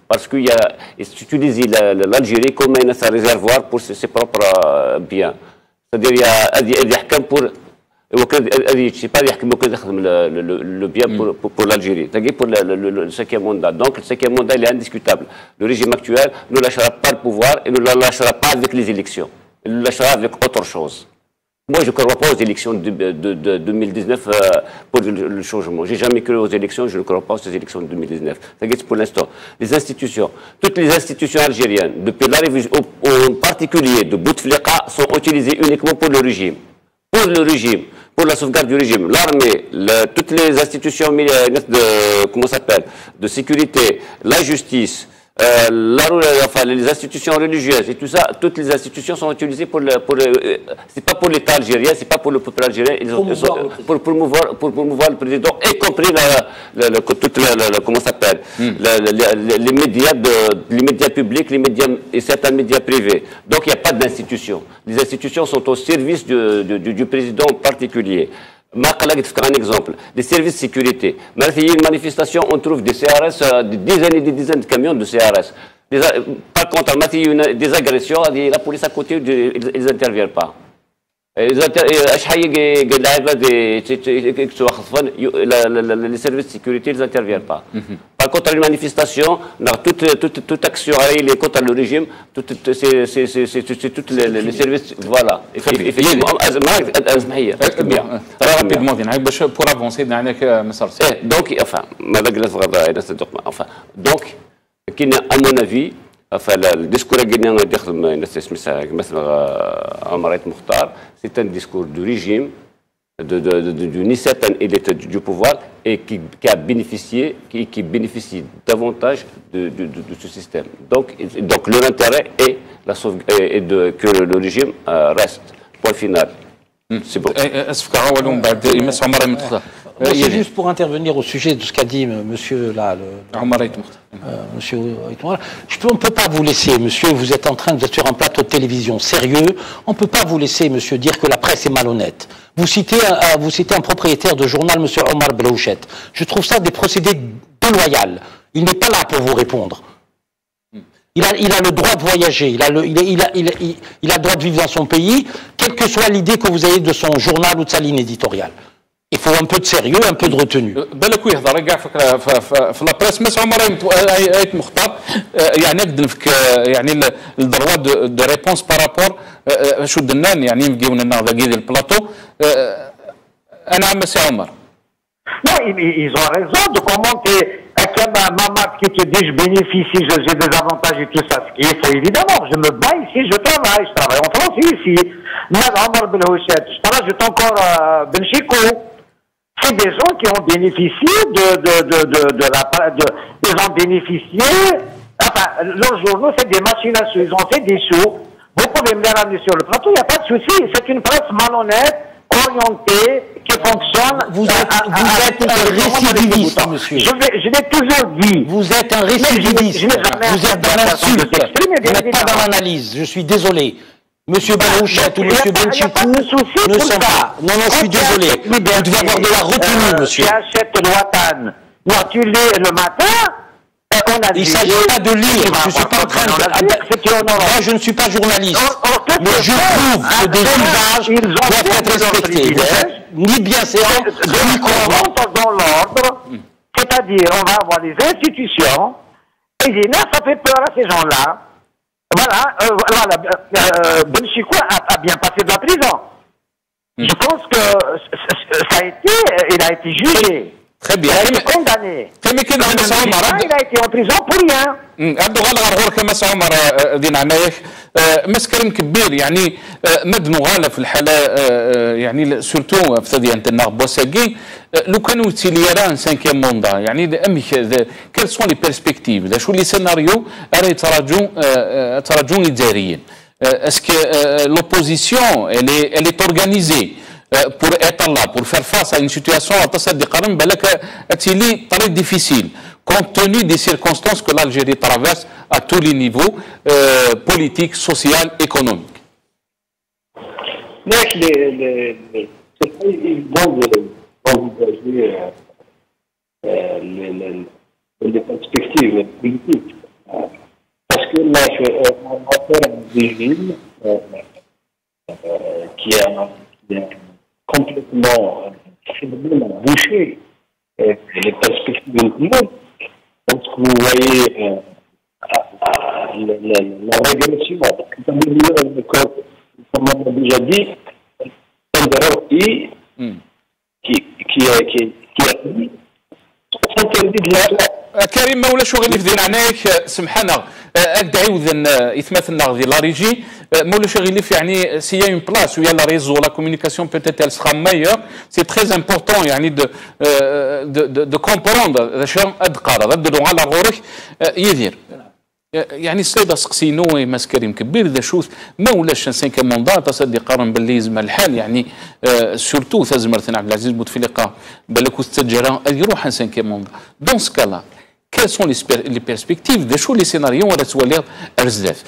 parce qu'il utilise l'Algérie comme un réservoir pour ses propres biens. C'est-à-dire il y a يحكم pour le bien pour l'Algérie, c'est-à-dire pour le 5e mandat. Donc le 5e mandat il est indiscutable. Le régime actuel ne lâchera pas le pouvoir et ne le lâchera pas avec les élections. Il le lâchera avec autre chose. Moi, je ne crois pas aux élections de 2019 pour le changement. Je n'ai jamais cru aux élections, je ne crois pas aux élections de 2019. C'est pour l'instant. Les institutions, toutes les institutions algériennes, depuis l'arrivée en particulier de Bouteflika, sont utilisées uniquement pour le régime. Pour le régime, pour la sauvegarde du régime. L'armée, toutes les institutions de sécurité, la justice, les institutions religieuses et tout ça, toutes les institutions sont utilisées c'est pas pour l'État algérien, c'est pas pour le peuple algérien, pour promouvoir le président, y compris comment ça s'appelle, les médias publics, les médias et certains médias privés. Donc il n'y a pas d'institution. Les institutions sont au service du président en particulier. Un exemple, des services de sécurité. Même s'il y a une manifestation, on trouve des CRS, des dizaines et des dizaines de camions de CRS. Par contre, il y a des agressions, la police à côté, ils n'interviennent pas. Les services de sécurité, ils n'interviennent pas. Par contre, une manifestation, toute action contre le régime, c'est tous les services. Voilà. Effectivement. Rapidement, pour avancer, donc, à mon avis, le discours c'est un discours du régime, d'une certaine élite du pouvoir et qui a bénéficié, qui bénéficie davantage de ce système. Donc leur intérêt est que le régime reste. Point final. C'est bon. C'est juste pour intervenir au sujet de ce qu'a dit monsieur là, monsieur Aïtoumara. On ne peut pas vous laisser, monsieur, vous êtes sur un plateau de télévision sérieux, on ne peut pas vous laisser, monsieur, dire que la presse est malhonnête. Vous citez un propriétaire de journal, monsieur Omar Belouchet. Je trouve ça des procédés déloyaux. Il n'est pas là pour vous répondre. Il a le droit de voyager, il a le droit de vivre dans son pays, quelle que soit l'idée que vous ayez de son journal ou de sa ligne éditoriale. Il faut un peu de sérieux, un peu de retenue. بالك يهضر كاع في لابريس مس عمر ايت مختار يعني نقدر يعني الدروا دو ريبونس بارابور شو دنان يعني نجيونا ناخذ كي البلاطو انا عم سي عمر. Non, ils ont raison de commenter. Maman qui te dit je bénéficie, j'ai des avantages et tout ça. Ce qu'il faut évidemment, je me bats ici, je travaille en France ici. Moi, Omar Belouchet, je travaille, je suis encore Benchikou. C'est des gens qui ont bénéficié ils ont bénéficié, enfin, leurs journaux, c'est des machines à sous, ils ont fait des sous. Vous pouvez me les ramener sur le plateau, il n'y a pas de souci. C'est une presse malhonnête, orientée, qui fonctionne. Vous êtes un récidiviste, monsieur. Je l'ai toujours dit. Vous êtes un récidiviste. Vous êtes dans l'insulte. Vous n'êtes pas dans l'analyse. Je suis désolé. Monsieur Belouchet ou monsieur Benchikou ne sont pas. Non, je suis désolé. Vous devez avoir de la retenue, monsieur. Tu achètes l'Ouatan. Non, tu lis le matin. Il ne s'agit pas de lire. Je ne suis pas en train de. Moi, je ne suis pas journaliste. Mais je trouve que des usages doivent être respectés. Vous êtes ni bienséant, ni croyant. Dans l'ordre, c'est-à-dire, on va avoir des institutions. Et là, ça fait peur à ces gens-là. Voilà, Benchikou a bien passé de la prison. Je pense que il a été jugé. Très bien. Il a été condamné. Il a été en prison pour rien. عبد الغالي غرغور كما عمر دينا عنايك مسكرم كبير يعني مدنو غاله في الحاله يعني سورتو في ديال النار بوساكي لو كانوا تيليران 5 موندا يعني امي كيل سون لي بيرسبكتيف شو لي سيناريو راه تراجعون اداريا اسكو لوبوزيسيون elle est organisée pour être là, pour faire face à une situation très difficile, compte tenu des circonstances que l'Algérie traverse à tous les niveaux, politiques, sociaux, économiques. Mais c'est pas évident d'envisager les perspectives politiques. Parce que là, on a affaire à un régime qui a complètement bouché les perspectives économiques. Donc, vous voyez la régression, comme on a déjà dit, qui a interdit de la كريم مولا شو غادي نفدي عناك سمحنا ادعي وذن اثماتنا غادي لا ريجي مولا شو غيلف يعني سي اون بلاس ويا لا ريزو لا كومونيكاسيون بوتيت elle sera meilleure c'est très important يعني de comprendre شنو ادقار ردوا على غورك يدير يعني السيد سقسينو ماس كريم كبير ذا شوث ما ولاش 5 موندا تصدي قارن باللي يزم الحال يعني سورتو ثازمرتنا عبد العزيز بوتفليقه بالك تسجل يروح 5 موندا دون سكالا quelles sont les perspectives des choses, les scénarios on va تولي ارزاف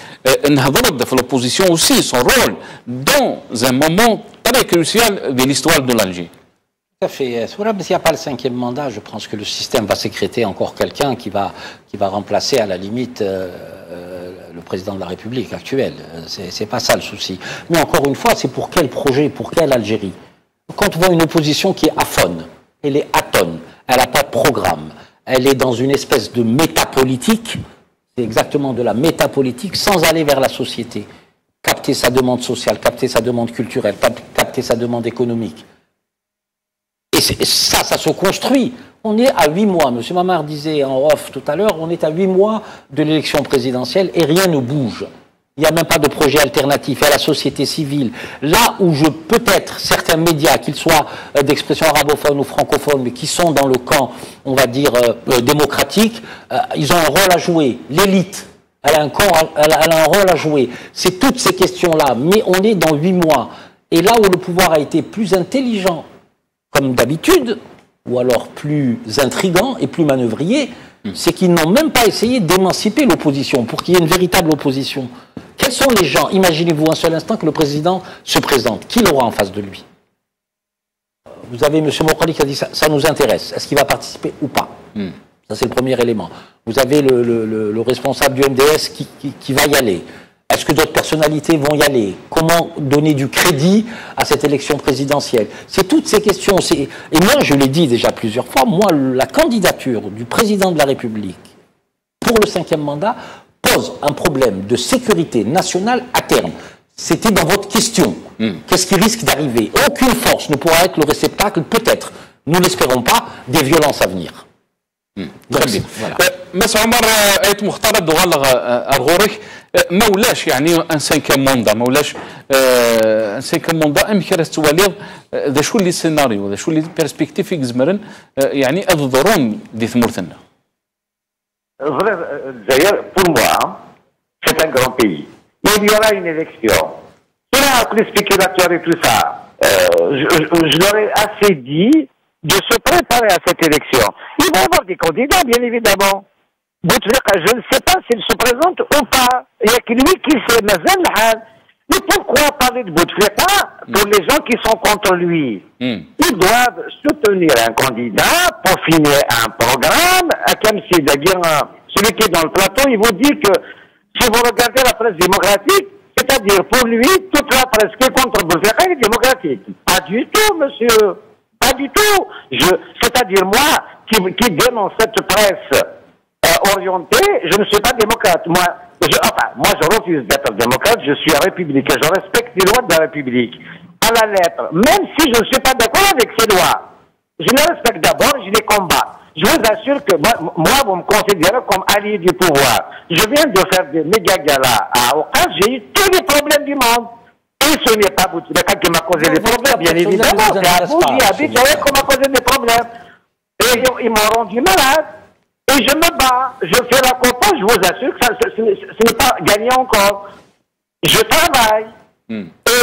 نهضر في l'opposition aussi son rôle dans un moment très crucial de l'histoire de l'Algérie. Tout à fait. Mais s'il n'y a pas le 5e mandat, je pense que le système va sécréter encore quelqu'un qui va remplacer à la limite le président de la République actuel. C'est pas ça le souci. Mais encore une fois, c'est pour quel projet, pour quelle Algérie? Quand on voit une opposition qui est aphone, elle est atone, elle n'a pas de programme, elle est dans une espèce de métapolitique, c'est exactement de la métapolitique sans aller vers la société. Capter sa demande sociale, capter sa demande culturelle, capter sa demande économique. Et ça se construit. On est à 8 mois, M. Mamard disait en off tout à l'heure, on est à 8 mois de l'élection présidentielle et rien ne bouge. Il n'y a même pas de projet alternatif à la société civile. Là où peut-être certains médias, qu'ils soient d'expression arabophone ou francophone, mais qui sont dans le camp, on va dire, démocratique, ils ont un rôle à jouer. L'élite, elle a un rôle à jouer. C'est toutes ces questions-là. Mais on est dans 8 mois. Et là où le pouvoir a été plus intelligent, comme d'habitude, ou alors plus intrigant et plus manœuvrier, c'est qu'ils n'ont même pas essayé d'émanciper l'opposition, pour qu'il y ait une véritable opposition. Quels sont les gens? Imaginez-vous un seul instant que le président se présente. Qui l'aura en face de lui? Vous avez M. Mokhali qui a dit ça nous intéresse. Est-ce qu'il va participer ou pas? Ça, c'est le premier élément. Vous avez le responsable du MDS qui va y aller. Est-ce que d'autres personnalités vont y aller? Comment donner du crédit à cette élection présidentielle? C'est toutes ces questions. Et moi, je l'ai dit déjà plusieurs fois, moi, la candidature du président de la République pour le 5e mandat pose un problème de sécurité nationale à terme. C'était dans votre question. Qu'est-ce qui risque d'arriver? Aucune force ne pourra être le réceptacle, peut-être, nous l'espérons pas, des violences à venir. مسا عمر ايت مختلط وغلغ الغورك ما ولاش يعني ان 5 موندا ما ولاش ان 5 موندا ام كراس تواليض ذا شو اللي سيناريو ذا شو اللي بيرسبكتيف يزمرن يعني الضرون دي ثمورتنا. D'ailleurs, pour moi, c'est un grand pays. Il y aura une élection. Cela, les spéculateurs et tout ça, je leur ai assez dit de se préparer à cette élection. Il va y avoir des candidats, bien évidemment. Bouteflika, je ne sais pas s'il se présente ou pas. Il n'y a que lui qui sait. Mais pourquoi parler de Bouteflika pour les gens qui sont contre lui? Ils doivent soutenir un candidat pour finir un programme. C'est-à-dire, celui qui est dans le plateau, il vous dit que si vous regardez la presse démocratique, c'est-à-dire pour lui, toute la presse qui est contre Bouteflika est démocratique. Pas du tout, monsieur. Pas du tout. C'est-à-dire moi, qui dénonce cette presse orientée, je ne suis pas démocrate. Moi, je refuse d'être démocrate, je suis républicain. Je respecte les lois de la République. À la lettre. Même si je ne suis pas d'accord avec ces lois. Je les respecte d'abord, je les combats. Je vous assure que moi, vous me considérez comme allié du pouvoir. Je viens de faire des méga galas à Okas, j'ai eu tous les problèmes du monde. Et ce n'est pas Bouteflika qui m'a causé des problèmes, bien évidemment. C'est à vous qui habitez qui m'a causé des problèmes. Et ils m'ont rendu malade. Et je me bats. Je fais la campagne, je vous assure que ce n'est pas gagné encore. Je travaille. Et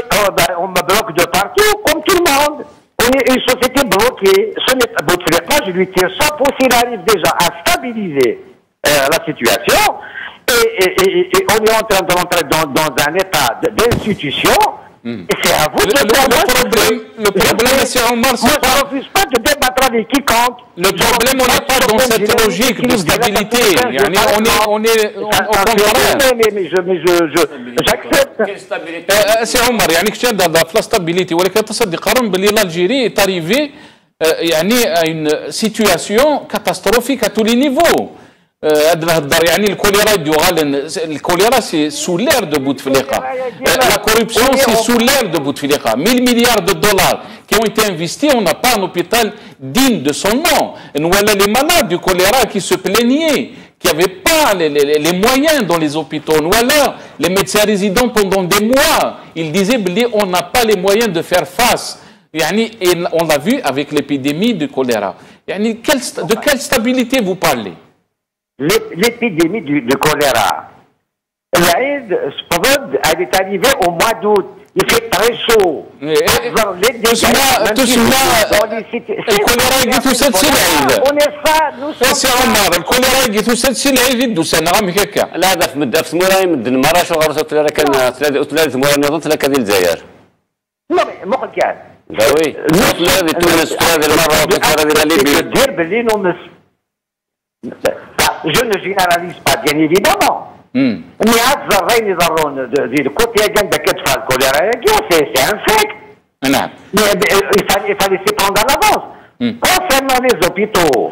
on me bloque de partout, comme tout le monde. On est une société bloquée. Ce n'est pas Bouteflika, je lui tire ça pour s'il arrive déjà à stabiliser la situation. Et on est en train de rentrer dans un état d'institution. Et c'est à vous de le problème, c'est Omar. Moi, je ne refuse pas de débattre avec quiconque. Le problème, on n'est pas dans cette logique de stabilité. On est mais j'accepte. C'est Omar, يعني كش dans la stabilité. ولكن تصدق قرن باللي l'Algérie est arrivée يعني à une situation catastrophique à tous les niveaux. يعني الكوليرا c'est sous l'ère de Bouteflika. La corruption c'est sous l'ère de Bouteflika. 1000 milliards de dollars qui ont été investis, on n'a pas un hôpital digne de son nom. Voilà les malades du choléra qui se plaignaient, qui n'avaient pas les moyens dans les hôpitaux. Voilà les médecins résidents pendant des mois. Ils disaient on n'a pas les moyens de faire face. Et on l'a vu avec l'épidémie du choléra. De quelle stabilité vous parlez? L'épidémie du choléra, l'Aïd, elle est arrivée au mois d'août. Il fait très chaud. الكوليرا يجي تسلسل العيد. سي عمر الكوليرا يجي تسلسل العيد يدو سنة غامي هكا. لا هذا في مدة في سموراي مدن مرة شو غرسة تلا كان ثلاثة مرة نظن تلا كذي الجزائر. مو كان. باوي. ثلاثة تونس ثلاثة المرة وثلاثة ليبيا. دير باللي نونس. Je ne généralise pas, bien évidemment. Mais c'est un fait. Mais il fallait s'y prendre à l'avance. Concernant les hôpitaux,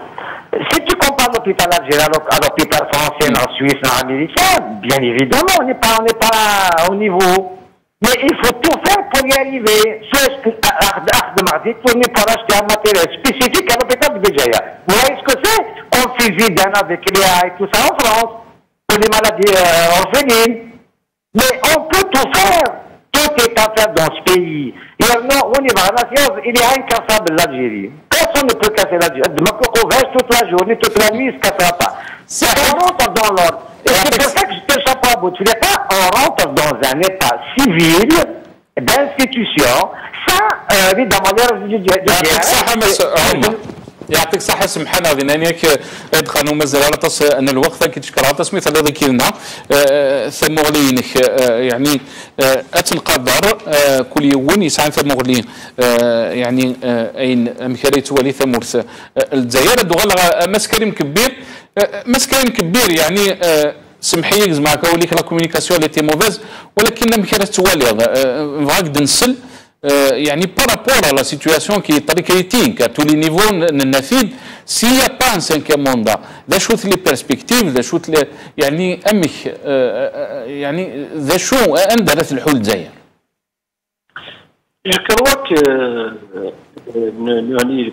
si tu compares l'hôpital algérien à l'hôpital français, en Suisse, en américain, bien évidemment, on n'est pas au niveau. Mais il faut tout faire pour y arriver. On n'est pas acheter un matériel spécifique à l'hôpital de Béjaïa. Vous voyez ce que c'est? On fait d'un avec Léa et tout ça en France. Pour les maladies orphelines. Mais on peut tout faire. Tout est à faire dans ce pays. Et non, on y va. Il est incassable l'Algérie. Personne ne peut casser l'Algérie. On reste toute la journée, toute la nuit, il ne se cassera pas. On rentre dans l'ordre. Et c'est pour ça que je te chapeau à bout. Tu sais pas, on rentre dans un état civil d'institution. Ça, évidemment, يعطيك الصحة سمحنا ذنانيك ادخلوا مازال على تص ان الوقت كي تشكر على تصميت الذي كيلنا ثم غلينك يعني اتنقدر كل يوم يسعى ثم غلين يعني اين مكاريت ولي ثمورث الجزائر دوغل مسكريم كبير يعني سمحي معك وليك لا كومونيكاسيون اللي تي موفيز ولكن مكاريت توالي فاك دنسل يعني par rapport à la situation qui est très critique à tous les niveaux ننفيد s'il n'y a pas un cinquième mandat ذا شوت لي perspectives ذا شوت لي يعني امك يعني ذا شو اندرت الحل الجزائر. Je crois que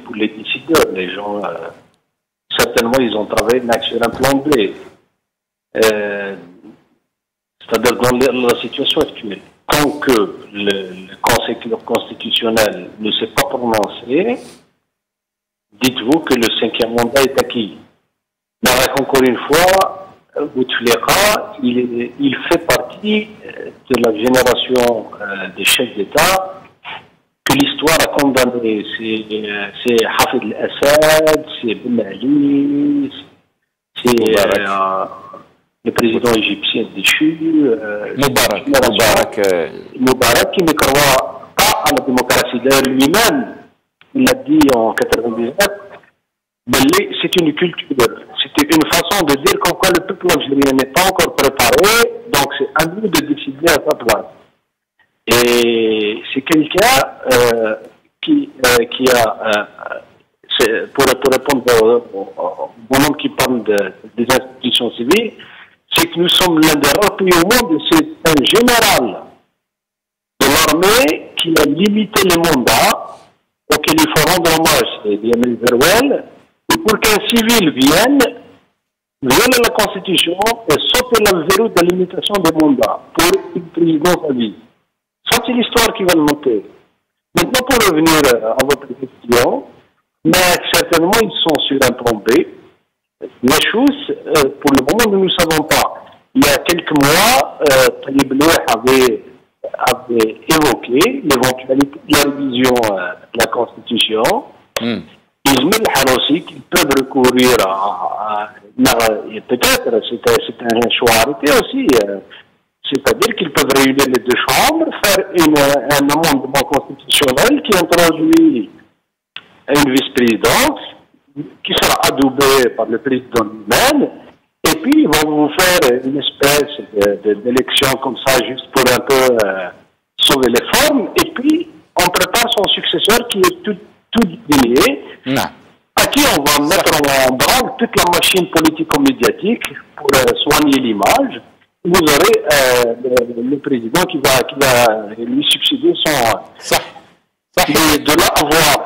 pour les décideurs, les gens certainement ils ont travaillé sur un plan B, c'est-à-dire dans la situation actuelle. Tant que le Conseil constitutionnel ne s'est pas prononcé, dites-vous que le cinquième mandat est acquis. Mais encore une fois, Bouteflika, il fait partie de la génération des chefs d'État que l'histoire a condamné. C'est Hafid al-Assad, c'est Ben Ali, c'est le président égyptien déchu, Moubarak, qui ne croit pas à la démocratie. D'ailleurs, lui-même, il l'a dit en 99, c'est une culture, c'était une façon de dire qu'en quoi le peuple algérien n'est pas encore préparé, donc c'est à nous de décider à sa place. Et c'est quelqu'un qui a, pour répondre au bonhomme qui parle des institutions civiles, c'est que nous sommes l'un des rares pays au monde, c'est un général de l'armée qui a limité les mandats, auquel il faut rendre hommage, c'est Diamel Verouel, et pour qu'un civil vienne à la Constitution et sauter le verrou de la limitation des mandats pour une présidence à vie. Ça, c'est l'histoire qui va le monter. Maintenant, pour revenir à votre question, mais certainement, ils sont sur un plan B. Les choses, pour le moment, nous ne savons pas. Il y a quelques mois, Talib Louh avait évoqué l'éventualité de la révision de la Constitution. Ismail Harossi, qu'ils peuvent recourir peut-être, c'est un choix arrêté aussi, c'est-à-dire qu'ils peuvent réunir les deux chambres, faire un amendement constitutionnel qui introduit une vice-présidence, qui sera adoubé par le président lui-même, et puis ils vont vous faire une espèce d'élection comme ça, juste pour un peu sauver les formes, et puis on prépare son successeur qui est tout lié, à qui on va mettre en branle toute la machine politico-médiatique pour soigner l'image. Vous aurez le président qui va lui succéder son... Mais de là avoir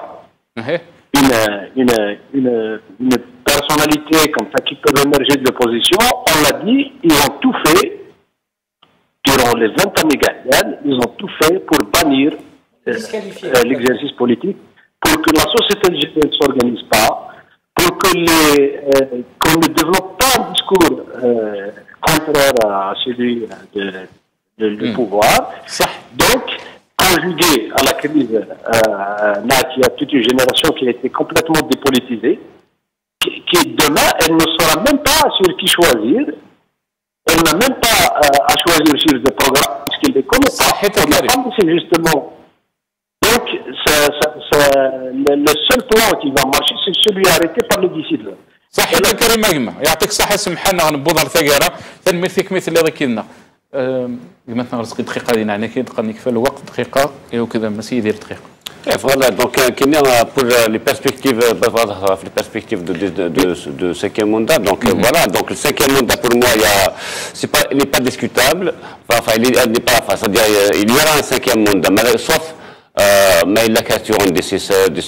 une personnalité comme ça qui peut émerger de l'opposition, on l'a dit, ils ont tout fait durant les 20 années Gaël, ils ont tout fait pour bannir l'exercice politique, pour que la société algérienne ne s'organise pas, pour que qu'on ne développe pas un discours contre contraire à celui du pouvoir. Donc, conjugué à la crise, il y a toute une génération qui a été complètement dépolitisée, qui demain, elle ne saura même pas sur qui choisir. Elle n'a même pas à choisir sur des programmes, parce qu'elle ne les connaît pas. C'est justement. Donc, le seul plan qui va marcher, c'est celui arrêté par les disciples. صحيح كريم أجمع يعطيك الصحة سمحنا غنبوض على ثقيرة تنمثلك مثل اللي ذكرنا مثلا رزقي دقيقة دينا يعني كي تقني كفى الوقت دقيقة وكذا ماشي يدير دقيقة. Voilà, donc pour les perspectives, les perspectives de cinquième mandat. Donc voilà, donc le cinquième mandat pour moi, il n'est pas discutable. Enfin, il n'est pas, c'est-à-dire il y aura un cinquième mandat, sauf mais la question d'ici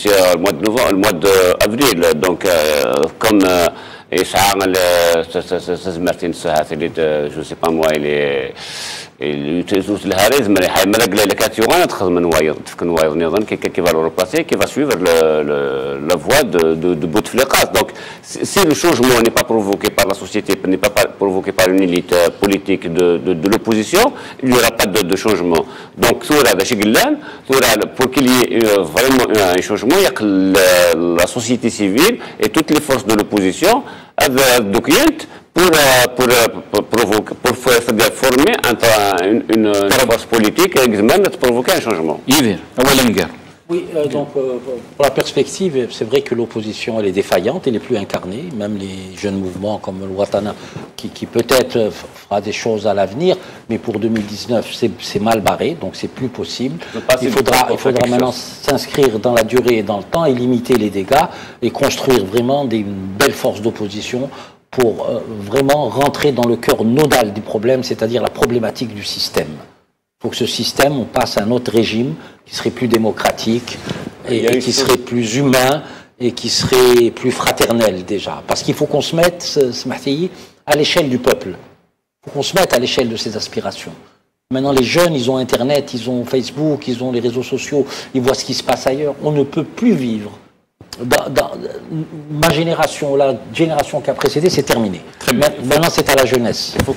le mois de novembre, le mois d'avril. Donc comme إشعاع الأستاذ مارتين الساعات اللي جو سي با موا اللي يوتيزوز الهاريزم اللي حي ملقى لكات يوغان تخدم من وايض تفكن وايض نظن كي va le remplacer qui va suivre la voie de Bouteflika. Donc si le changement n'est pas provoqué par la société, n'est pas provoqué par une élite politique de l'opposition, il n'y aura pas de changement. Donc pour qu'il y ait vraiment un changement, il y a que la société civile et toutes les forces de l'opposition pour former une force politique qui provoquer un changement. Oui, donc pour la perspective, c'est vrai que l'opposition elle est défaillante, elle n'est plus incarnée, même les jeunes mouvements comme le Ouattana qui peut-être fera des choses à l'avenir, mais pour 2019 c'est mal barré, donc c'est plus possible. Il faudra maintenant s'inscrire dans la durée et dans le temps et limiter les dégâts et construire vraiment des belles forces d'opposition pour vraiment rentrer dans le cœur nodal du problème, c'est-à-dire la problématique du système. Il faut que ce système, on passe à un autre régime qui serait plus démocratique et qui serait plus humain et qui serait plus fraternel déjà. Parce qu'il faut qu'on se mette, à l'échelle du peuple. Il faut qu'on se mette à l'échelle de ses aspirations. Maintenant, les jeunes, ils ont Internet, ils ont Facebook, ils ont les réseaux sociaux, ils voient ce qui se passe ailleurs. On ne peut plus vivre. Dans ma génération, la génération qui a précédé, c'est terminé. Maintenant, c'est à la jeunesse. Il faut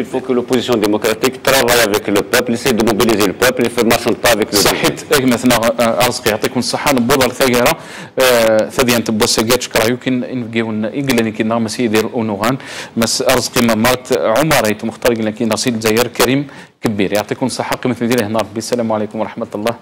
il faut que l'opposition démocratique travaille avec le peuple, essaie de mobiliser le peuple et ne marche pas avec le peuple. صحيت مثلا أرزق يعطيكم الصحة نبوض الثقيرة ثديان تبوس جاتش كرا يمكن نجيون إنجلني كنا مسي يدير أونوغان مس أرزق مرت عمر يتم مختار لكن نصيل زير كريم كبير يعطيكم الصحة قيمة مدينة هنا ربي السلام عليكم ورحمة الله.